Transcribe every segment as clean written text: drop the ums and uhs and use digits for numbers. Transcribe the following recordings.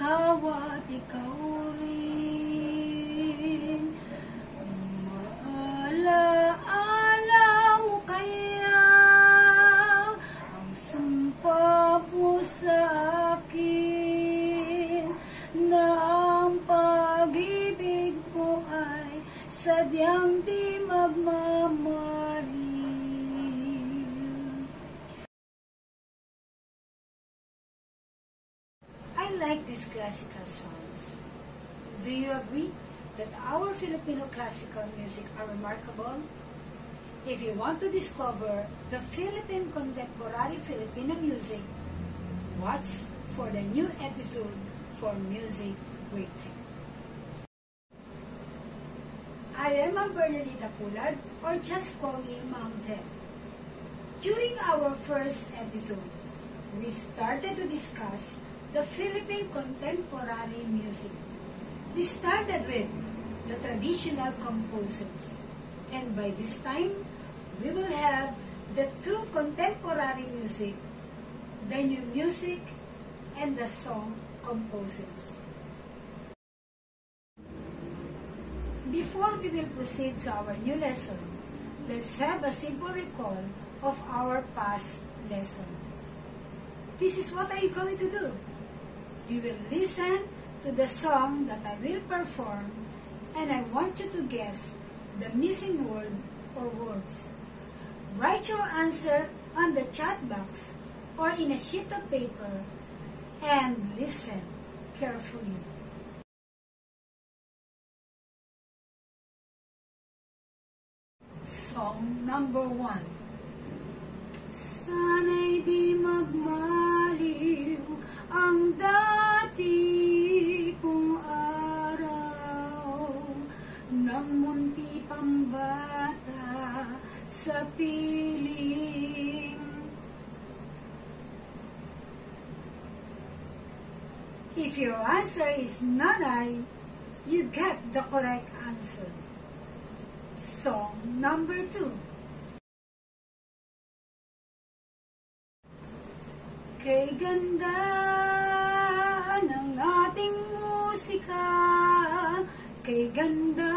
ikaw at ikaw rin. Maalaala mo kaya ang sumpa mo sa akin na ang pag-ibig mo ay sadyang di magmamaril. I like these classical songs. Do you agree that our Filipino classical music are remarkable? If you want to discover the Philippine contemporary Filipino music, watch for the new episode for Music with 10. I am Ma'am Bernadita Pulad, or just call me Ma'am 10. During our first episode, we started to discuss the Philippine contemporary music. We started with the traditional composers, and by this time, we will have the two contemporary music, the new music, and the song composers. Before we will proceed to our new lesson, let's have a simple recall of our past lesson. This is what are you going to do? You will listen to the song that I will perform, and I want you to guess the missing word or words. Write your answer on the chat box or in a sheet of paper and listen carefully. Song number 1. Sana'y di magmaliw ang dati kong araw ng munti pang bata sa piling. If your answer is nanay, you get the correct answer. Song number 2. Kay ganda ng ating musika, kay ganda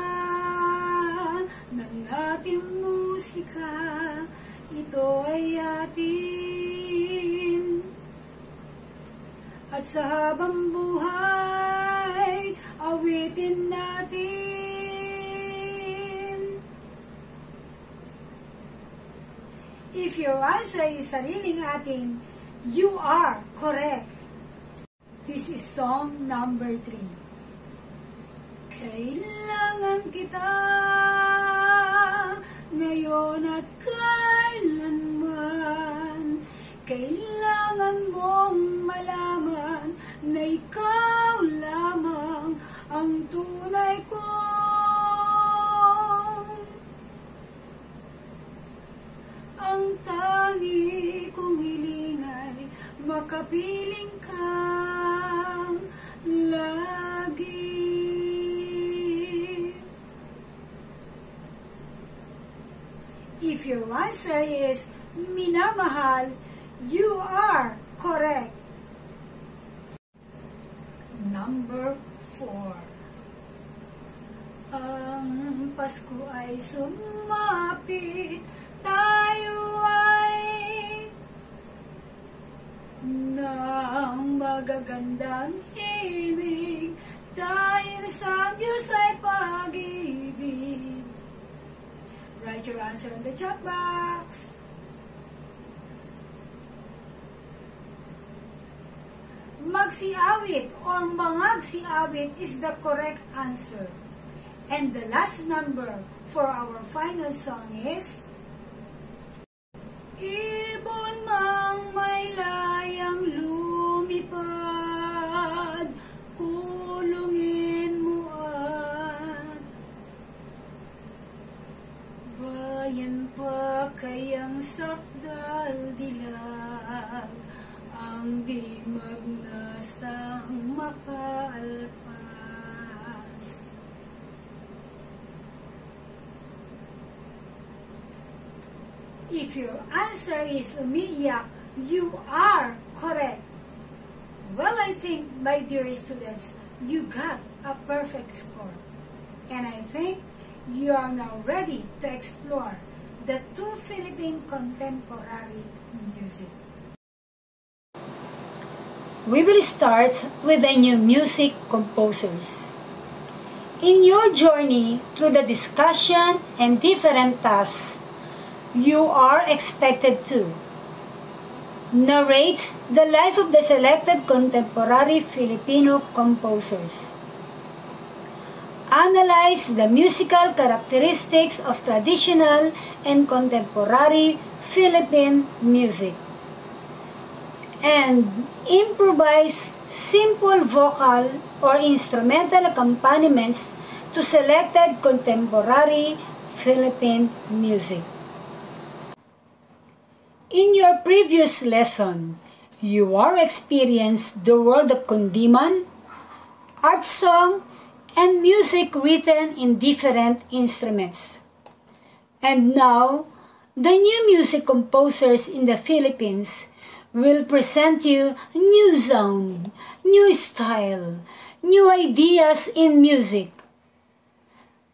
ng ating musika, ito ay atin. At sa habang buhay, awitin natin. If your answer is sariling atin, you are correct. This is song number 3. Kailangan kita ngayon at kailanman. Kailangan mong malaman na ikaw lamang ang tunay ko. Ang tangi kong hiling ay makapiling kang lagi. If your answer is minamahal, you are correct. Number 4. Ang Pasko ay sumapit, tayo ay ng magagandang ibig, dahil sa Diyos ay pag-ibig. Write your answer in the chat box. Magsiawit or mangagsiawit is the correct answer. And the last number for our final song is ibon mang may layang lumipad, kulungin mo at bayan pa kayang sakdal dilag, ang di magnasang makaalpas. If your answer is umiiyak, you are correct. Well, I think, my dear students, you got a perfect score. And I think you are now ready to explore the two Philippine contemporary music. We will start with the new music composers. In your journey through the discussion and different tasks, you are expected to narrate the life of the selected contemporary Filipino composers, analyze the musical characteristics of traditional and contemporary Philippine music, and improvise simple vocal or instrumental accompaniments to selected contemporary Philippine music. In your previous lesson, you are experienced the world of kundiman, art song, and music written in different instruments. And now, the new music composers in the Philippines will present you new sound, new style, new ideas in music.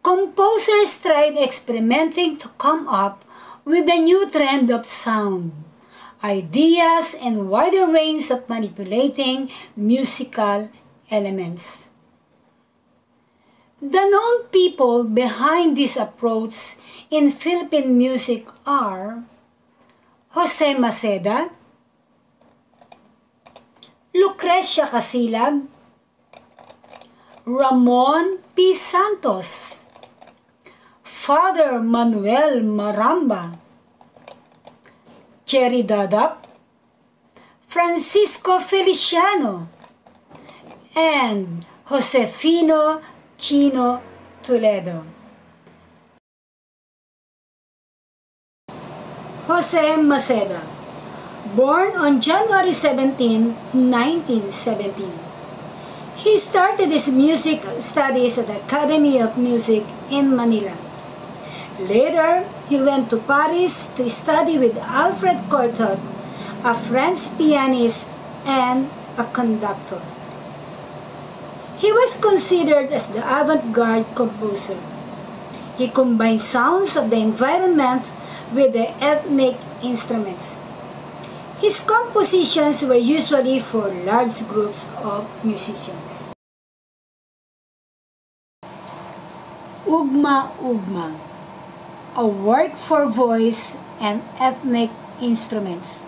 Composers tried experimenting to come up with a new trend of sound, ideas, and wider range of manipulating musical elements. The known people behind this approach in Philippine music are Jose Maceda, Lucrecia Casilag, Ramon P. Santos, Father Manuel Maramba, Jerry Dadap, Francisco Feliciano, and Josefino Chino Toledo. Jose Maceda, born on January 17, 1917. He started his music studies at the Academy of Music in Manila. Later, he went to Paris to study with Alfred Cortot, a French pianist and a conductor. He was considered as the avant-garde composer. He combined sounds of the environment with the ethnic instruments. His compositions were usually for large groups of musicians. Ugma Ugma, a work for voice and ethnic instruments.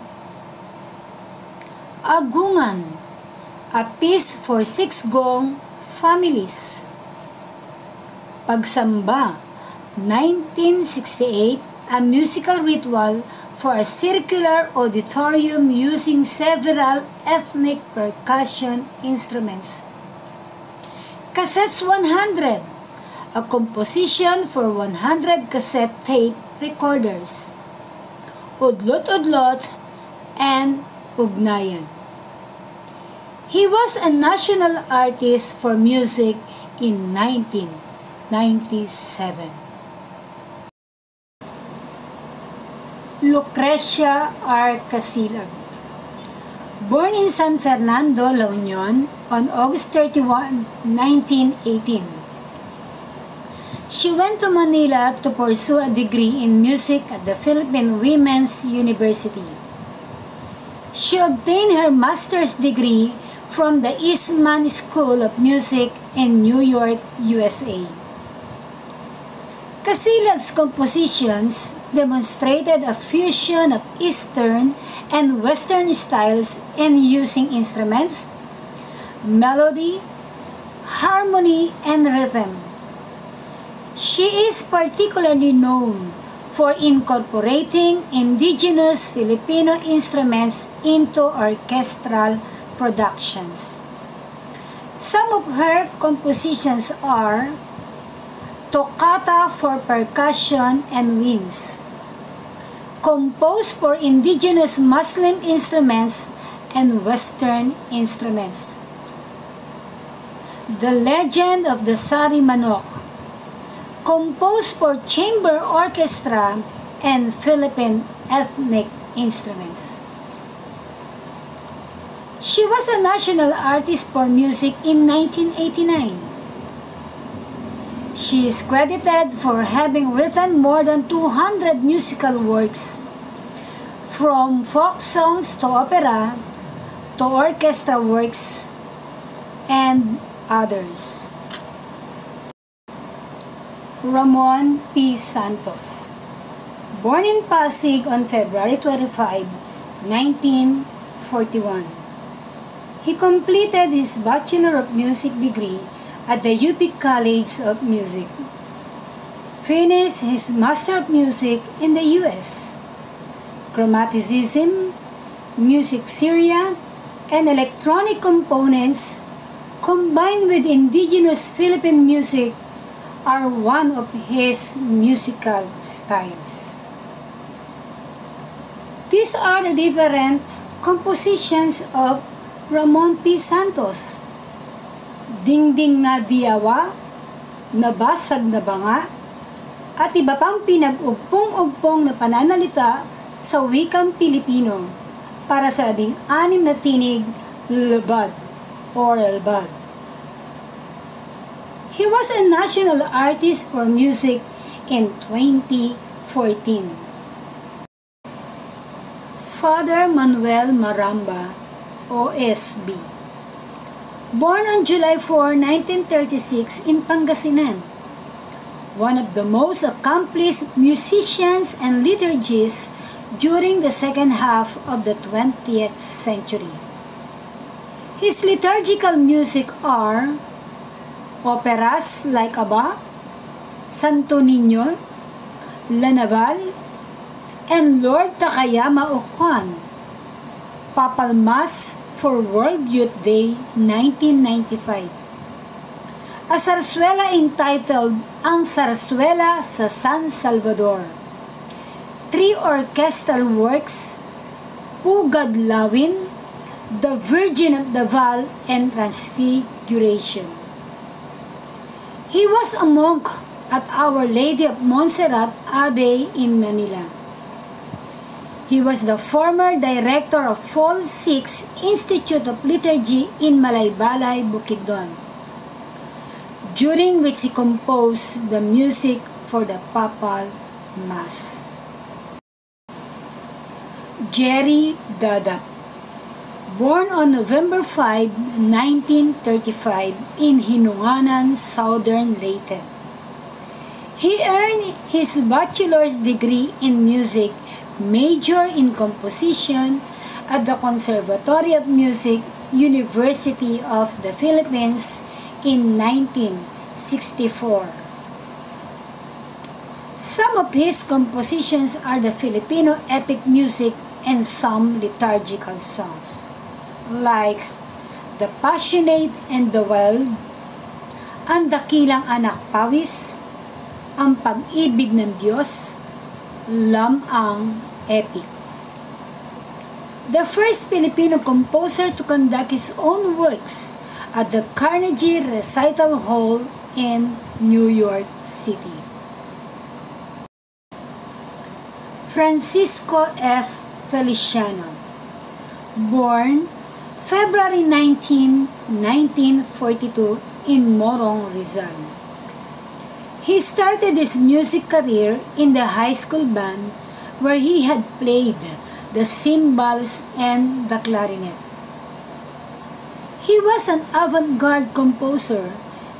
Agungan, a piece for 6 gong families. Pagsamba, 1968, a musical ritual for a circular auditorium using several ethnic percussion instruments. Cassettes 100, a composition for 100 cassette tape recorders. Udlot Udlot and Ugnayan. He was a national artist for music in 1997. Lucrecia R. Casilag, born in San Fernando, La Union on August 31, 1918. She went to Manila to pursue a degree in music at the Philippine Women's University. She obtained her master's degree from the Eastman School of Music in New York, USA. Casilag's compositions demonstrated a fusion of Eastern and Western styles in using instruments, melody, harmony, and rhythm. She is particularly known for incorporating indigenous Filipino instruments into orchestral productions. Some of her compositions are Toccata for Percussion and Winds, composed for indigenous Muslim instruments and Western instruments. The Legend of the Sari Manok, composed for chamber orchestra and Philippine ethnic instruments. She was a national artist for music in 1989. She is credited for having written more than 200 musical works, from folk songs to opera to orchestra works and others. Ramon P. Santos, born in Pasig on February 25, 1941. He completed his Bachelor of Music degree at the UP College of Music. Finished his Master of Music in the US. Chromaticism, music theory, and electronic components combined with indigenous Philippine music are one of his musical styles. These are the different compositions of Ramon P. Santos. Dingding nga diyawa, nabasag na banga, at iba pang pinag-ugpong-ugpong na pananalita sa wikang Pilipino para sa 16 na tinig lebad or elbad. He was a national artist for music in 2014. Father Manuel Maramba, OSB. Born on July 4, 1936 in Pangasinan. One of the most accomplished musicians and liturgists during the second half of the 20th century. His liturgical music are operas like Aba, Santo Niño, La Naval, and Lord Takayama Ukon, Papal Mass for World Youth Day 1995. A sarsuela entitled Ang Sarsuela sa San Salvador. 3 orchestral works, Pugad Lawin, The Virgin of Davao, and Transfiguration. He was a monk at Our Lady of Montserrat Abbey in Manila. He was the former director of Fall 6 Institute of Liturgy in Malaybalay, Bukidnon, during which he composed the music for the Papal Mass. Jerry Dadap, born on November 5, 1935 in Hinunganan, Southern Leyte. He earned his bachelor's degree in music, major in composition at the Conservatory of Music, University of the Philippines in 1964. Some of his compositions are the Filipino epic music and some liturgical songs, like The Passionate and the Wild, Ang Dakilang Anak Pawis, Ang Pag-ibig ng Diyos, Lam-ang Epic. The first Filipino composer to conduct his own works at the Carnegie Recital Hall in New York City. Francisco F. Feliciano, born February 19, 1942 in Morong, Rizal. He started his music career in the high school band where he had played the cymbals and the clarinet. He was an avant-garde composer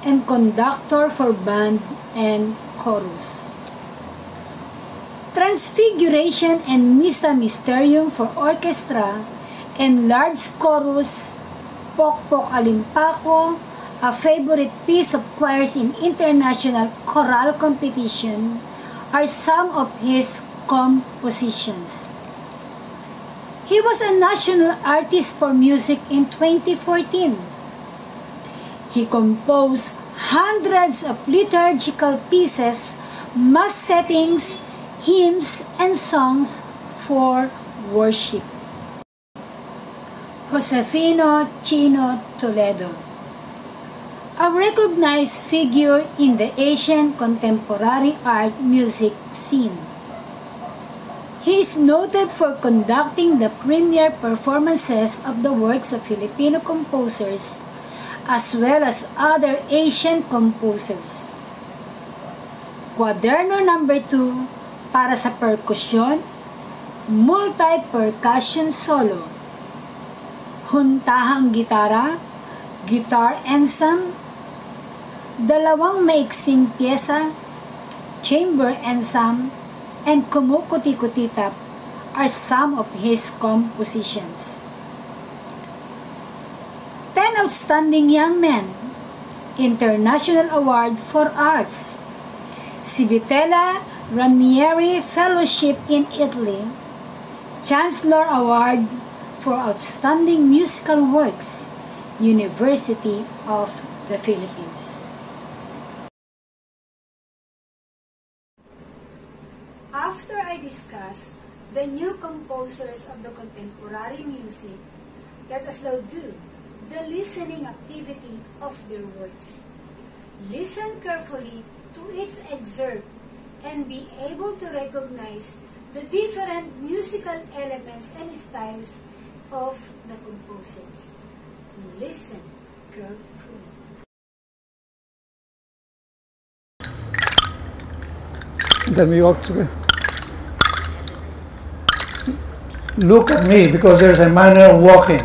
and conductor for band and chorus. Transfiguration and Missa Mysterium for orchestra and large chorus, Pokpok Alimpako, a favorite piece of choirs in international choral competition, are some of his compositions. He was a national artist for music in 2014. He composed hundreds of liturgical pieces, mass settings, hymns, and songs for worship. Josefino Chino Toledo, a recognized figure in the Asian contemporary art music scene. He is noted for conducting the premier performances of the works of Filipino composers as well as other Asian composers. Kwaderno number 2 para sa perkusyon, multi-percussion solo, huntahang gitara, guitar ensemble, dalawang maiksing pyesa, chamber ensemble, and kumukuti-kutitap are some of his compositions. 10 Outstanding Young Men, International Award for Arts, Civitella Ranieri Fellowship in Italy, Chancellor Award for Outstanding Musical Works, University of the Philippines. After I discuss the new composers of the contemporary music, let us now do the listening activity of their works. Listen carefully to each excerpt and be able to recognize the different musical elements and styles of the composers. Listen carefully. Then we walk together. Look at me, because there's a manner of walking.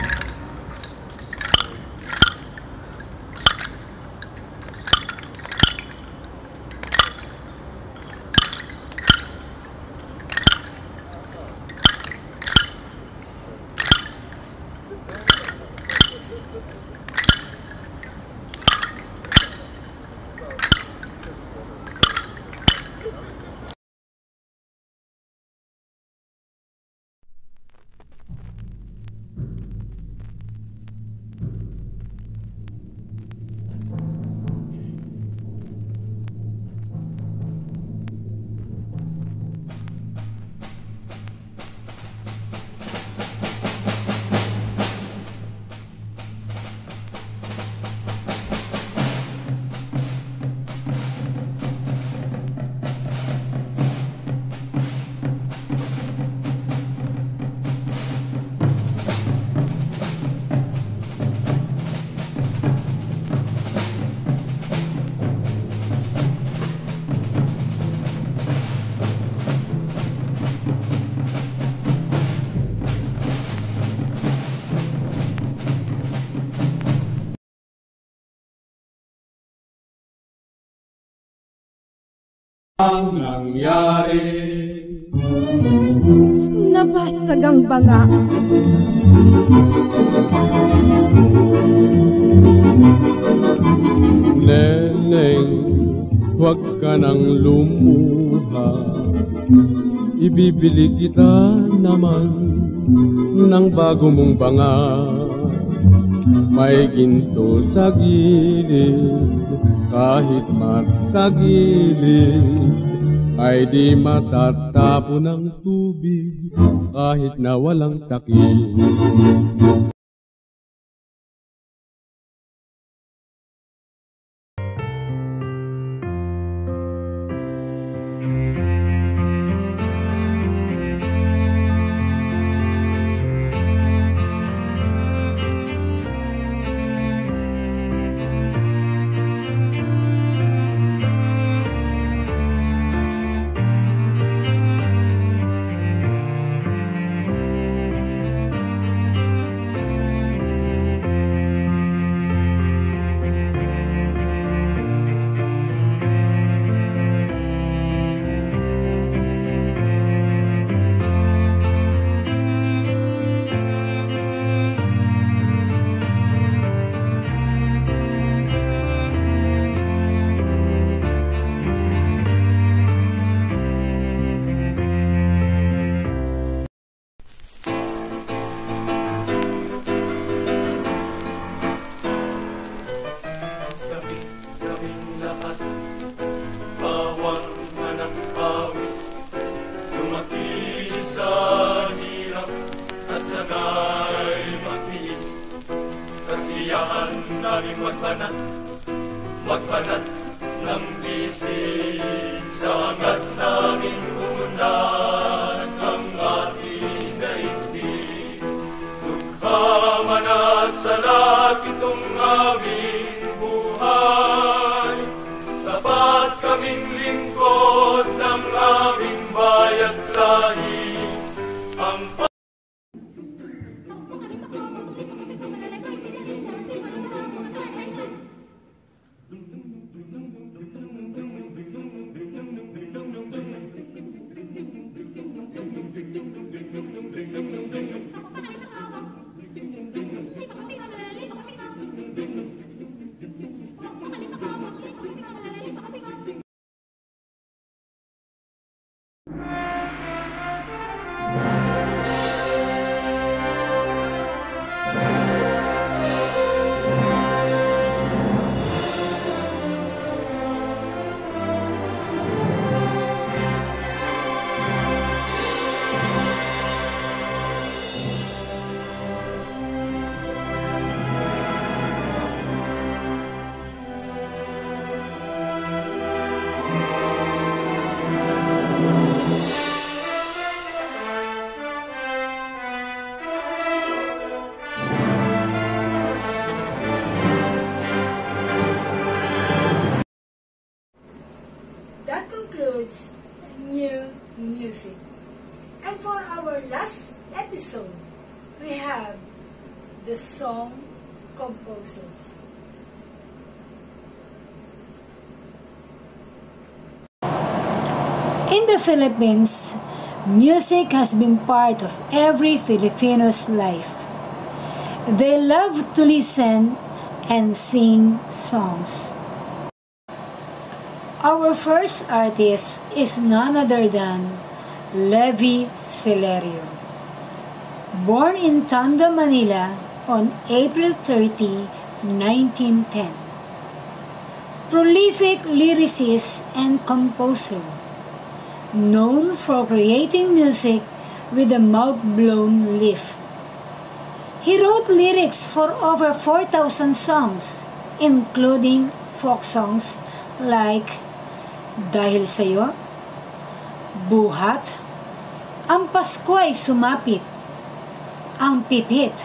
Ang nangyari, nabasag ang banga. Neneng, huwag ka nang lumuha. Ibibili kita naman ng bago mong banga. May ginto sa gilid, kahit matagilid, ay di matatapo ng tubig, kahit na walang takip. Magbanat ng bisig, sa angat naming undan ang at sa lakitong aming buhay. Dapat kaming lingkod ng aming baya't lahi. Ang That concludes new music. And for our last episode, we have the song composers. In the Philippines, music has been part of every Filipino's life. They love to listen and sing songs. Our first artist is none other than Levi Celerio. Born in Tondo, Manila on April 30, 1910. Prolific lyricist and composer, known for creating music with a mouth-blown lift. He wrote lyrics for over 4,000 songs, including folk songs like Dahil Sa'yo, Buhat, Ang Pasko Ay Sumapit, Ang Pipit.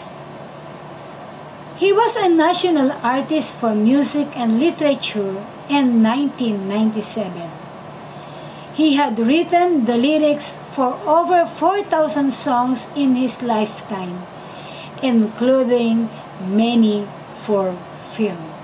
He was a national artist for music and literature in 1997. He had written the lyrics for over 4,000 songs in his lifetime, including many for film.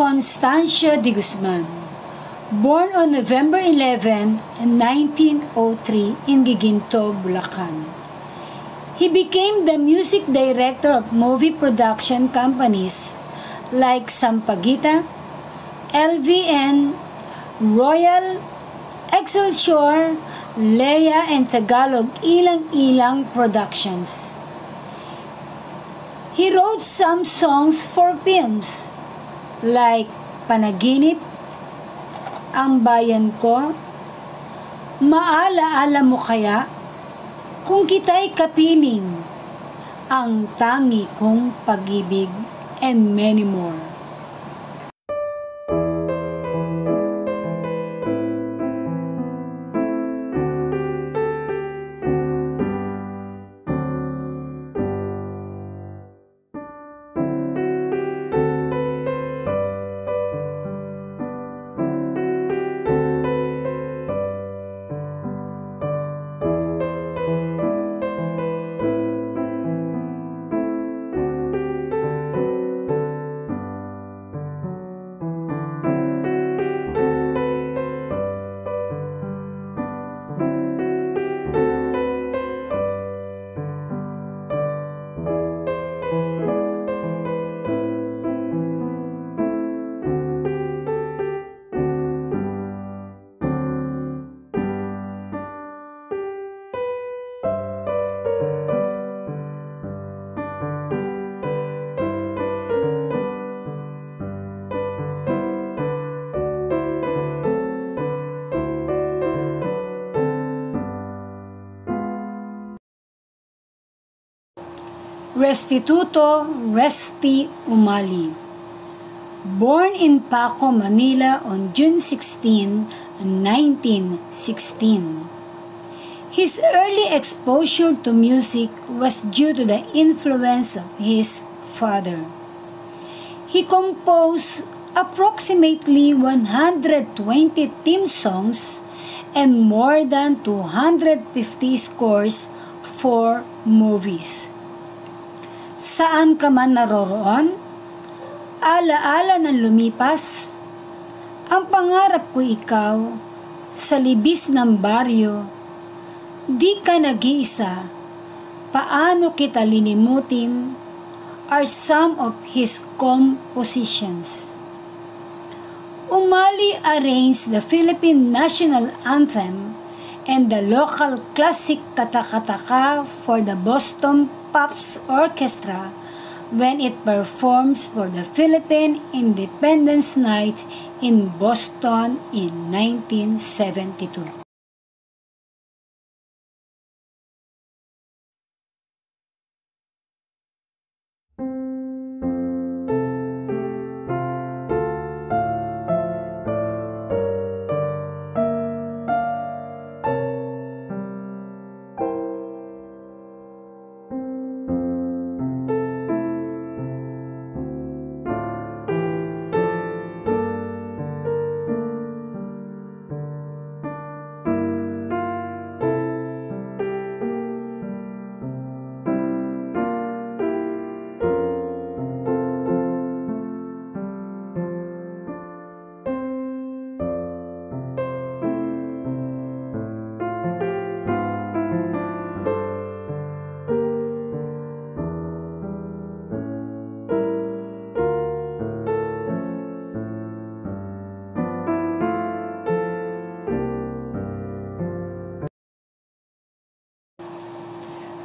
Constancia de Guzman, born on November 11, 1903 in Giginto, Bulacan. He became the music director of movie production companies like Sampaguita, LVN, Royal, Excelsior, Leia, and Tagalog Ilang-Ilang Productions. He wrote some songs for films like Panaginip, Ang Bayan Ko, Maala-ala Mo Kaya, Kung Kita'y Kapiling, Ang Tangi Kong Pag-ibig, and many more. Restituto Resti Umali. Born in Paco, Manila on June 16, 1916. His early exposure to music was due to the influence of his father. He composed approximately 120 theme songs and more than 250 scores for movies. Saan ka man naroroon? Ala-ala ng lumipas? Ang pangarap ko ikaw, sa libis ng baryo, di ka nag-iisa, paano kita lilimutin, are some of his compositions. Umali arranged the Philippine national anthem and the local classic Katakataka for the Boston Pops Orchestra when it performs for the Philippine Independence Night in Boston in 1972.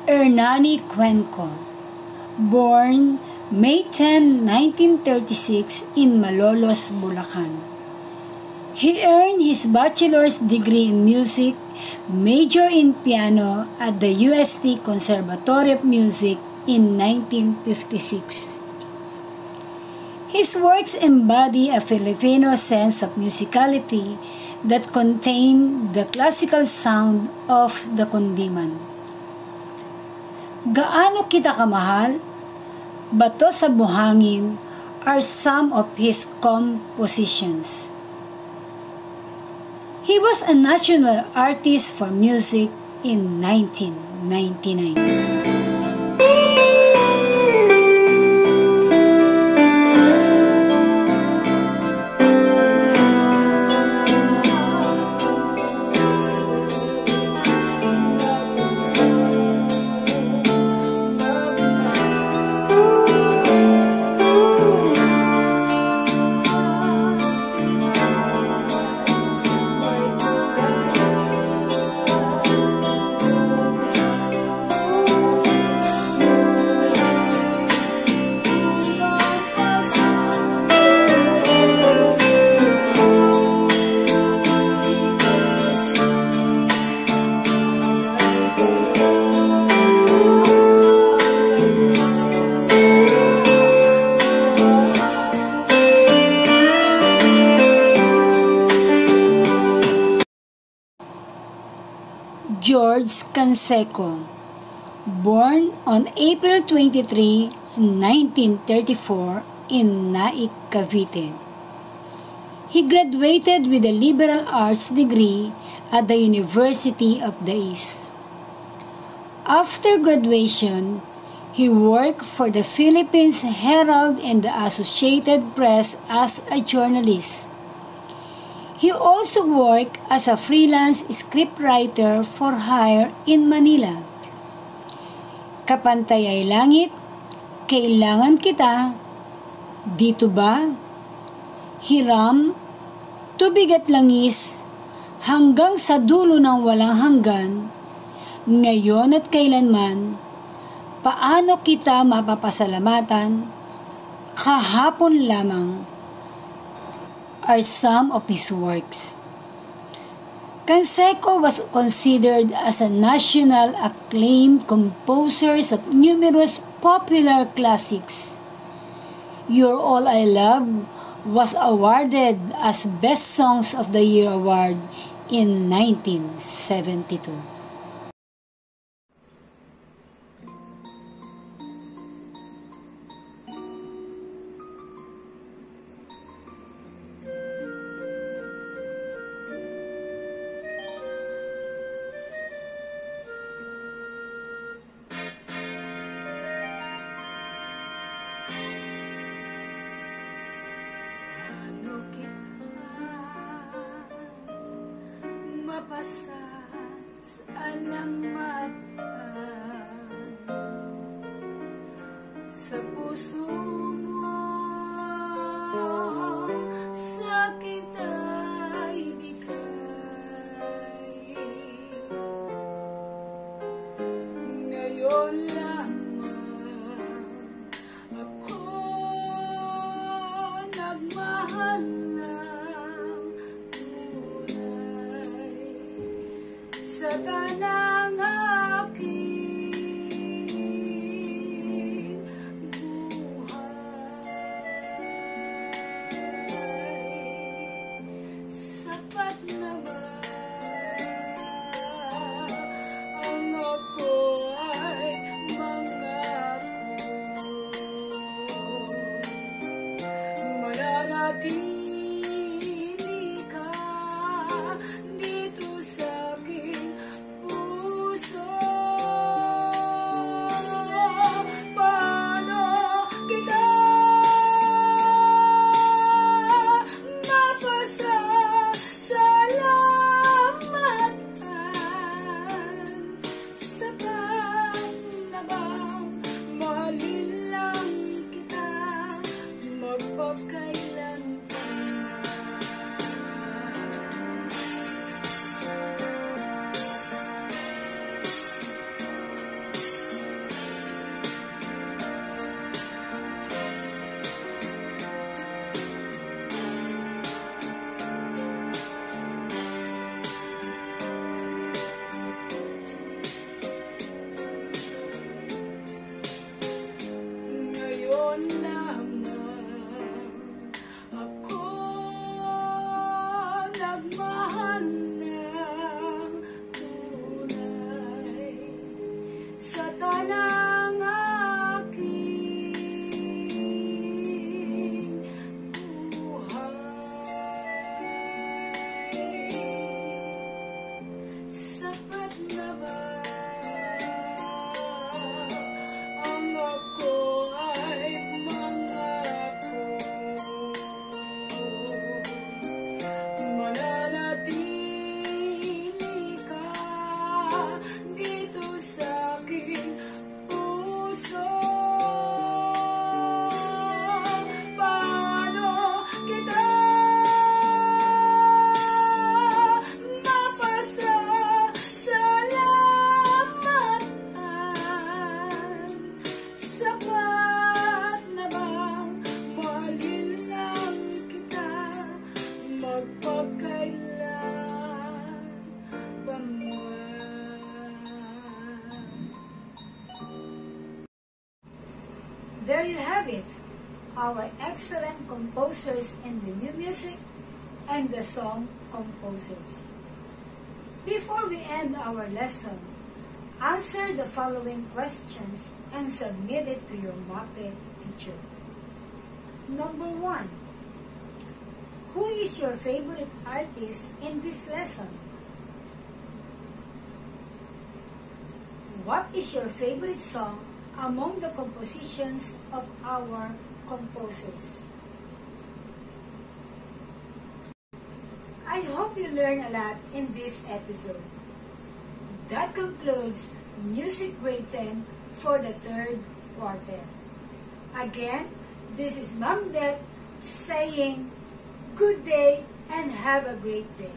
Hernani Cuenco, born May 10, 1936 in Malolos, Bulacan. He earned his bachelor's degree in music, major in piano at the UST Conservatory of Music in 1956. His works embody a Filipino sense of musicality that contain the classical sound of the kundiman. Gaano kita kamahal? Bato sa buhangin are some of his compositions. He was a national artist for music in 1999. George Canseco, born on April 23, 1934 in Naik, Cavite. He graduated with a liberal arts degree at the University of the East. After graduation, he worked for the Philippines Herald and the Associated Press as a journalist. He also worked as a freelance scriptwriter for hire in Manila. Kapantay ay langit, kailangan kita, dito ba? Hiram, tubig at langis, hanggang sa dulo ng walang hanggan, ngayon at kailanman, paano kita mapapasalamatan, kahapon lamang, are some of his works. Canseco was considered as a national acclaimed composer of numerous popular classics. You're All I Love was awarded as Best Songs of the Year award in 1972. Mapasa sa alamatan sa puso mo, sakit ay bigay. Ngayon lamang ako nagmahal sa tanang aking buhay. Sapat na ba ang ako ay mangako? Mananatili ka dito sa aking puso. Paano kita mapasasalamatan? Sapat na bang mahalin lang kita magpakailan pa man? Ngayon lamang ako nagmahal ng tunay sa tanang aking buhay. Sapat na ba ang ako ay mangako? Mananatili ka dito sa aking puso. Paano kita mapasasalamatan? Sapat na bang mahalin lang kita magpakailan pa man? There you have it, our excellent composers in the new music and the song composers. Before we end our lesson, answer the following questions and submit it to your Muppet teacher. Number 1. Who is your favorite artist in this lesson? What is your favorite song among the compositions of our composers? I hope you learned a lot in this episode. That concludes Music Grade 10 for the third quarter. Again, this is Ma'am Det saying good day and have a great day.